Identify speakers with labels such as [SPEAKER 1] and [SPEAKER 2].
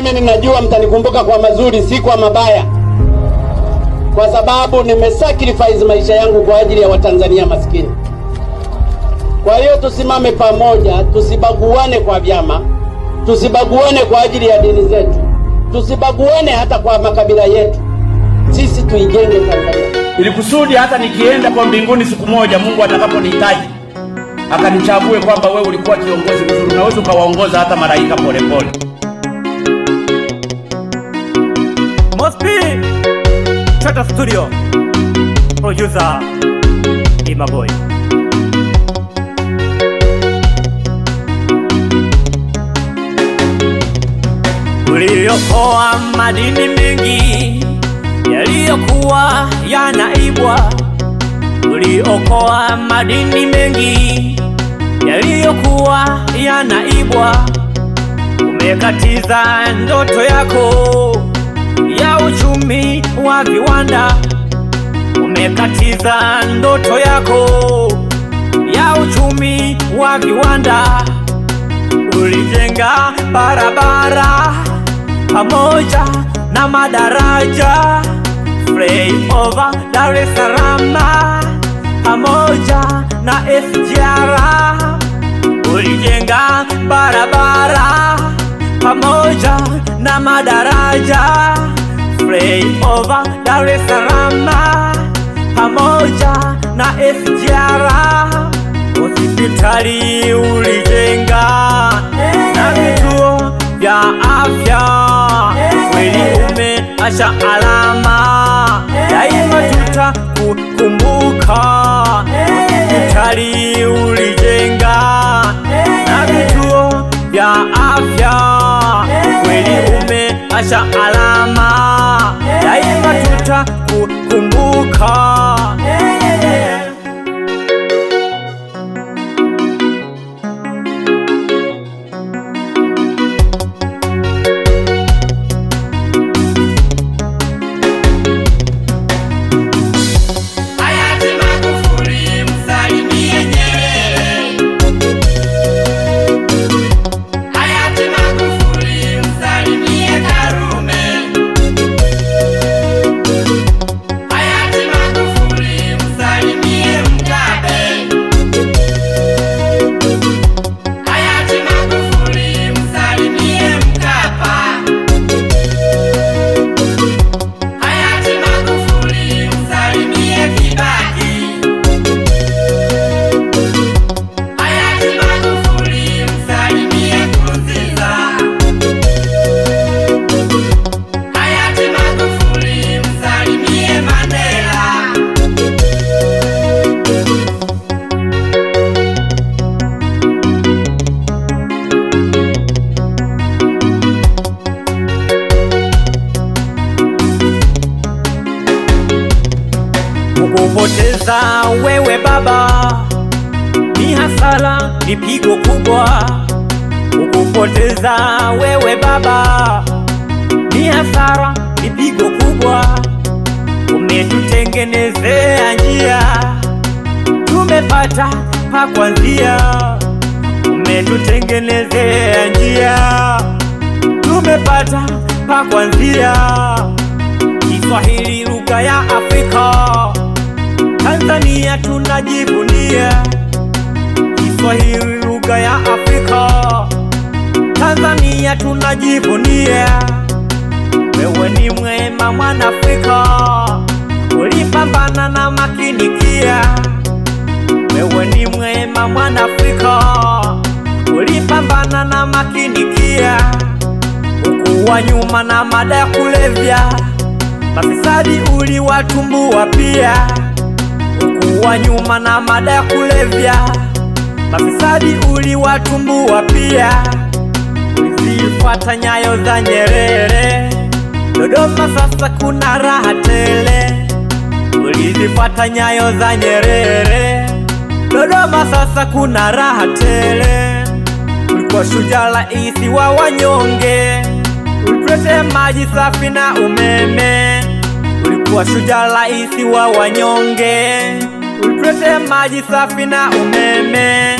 [SPEAKER 1] Mimi ninajua mtanikumbuka kwa mazuri, si kwa mabaya, kwa sababu nimesacrifice maisha yangu kwa ajili ya Watanzania maskini. Kwa hiyo tusimame pamoja, tusibaguane kwa vyama, tusibaguane kwa ajili ya dini zetu, tusibaguane hata kwa makabila yetu. Sisi tuijenge Tanzania
[SPEAKER 2] ili kusudi hata nikienda kwa mbinguni siku moja, Mungu atakaponihitaji akanichague kwamba wewe ulikuwa kiongozi mzuri, unaweza ukawaongoza hata malaika polepole.
[SPEAKER 3] Mosby Chata Studio, producer Imaboy. Uliokoa madini mengi yaliyokuwa yanaibwa, uliokoa madini mengi yaliyokuwa yanaibwa, umekatiza ndoto yako ya uchumi wa viwanda, umekatiza ndoto yako ya uchumi wa viwanda. Ulijenga barabara pamoja na madaraja, flyover Dar es Salaam pamoja na SGR. Ulijenga barabara pamoja na madaraja, flyover Dar es Salaam pamoja na SGR. Hospitali ulijenga na vituo vya afya, kweli umeacha alama, daima tutakukumbuka. Hospitali ulijenga na vituo vya afya, kweli umeacha alama, daima tutakukumbuka. Kukupoteza wewe baba ni hasara, ni pigo kubwa. Kukupoteza wewe baba ni hasara, ni pigo kubwa. Umetutengenezea njia, tumepata pa kuanzia. Umetutengenezea njia, tumepata pa kuanzia. Kiswahili lugha ya Afrika, Tanzania tunajivunia. Kiswahili lugha ya Afrika, Tanzania tunajivunia. Wewe ni mwema mwana Afrika, ulipambana na makinikia. Wewe ni mwema mwana Afrika, ulipambana na makinikia. Ukuwa nyuma na mada ya kulevya, mafisadi uliwatumbua pia. Ukuwa nyuma na mada ya kulevya, mafisadi uliwatumbua pia. Ulizifuata nyayo za Nyerere, Dodoma sasa kuna raha tele. Ulizifuata nyayo za Nyerere, Dodoma sasa kuna raha tele. Ulikuwa shujaa raisi wa wanyonge, ulituletea maji safi na umeme. Ulikuwa shujaa raisi wa wanyonge, ulituletea maji safi na umeme.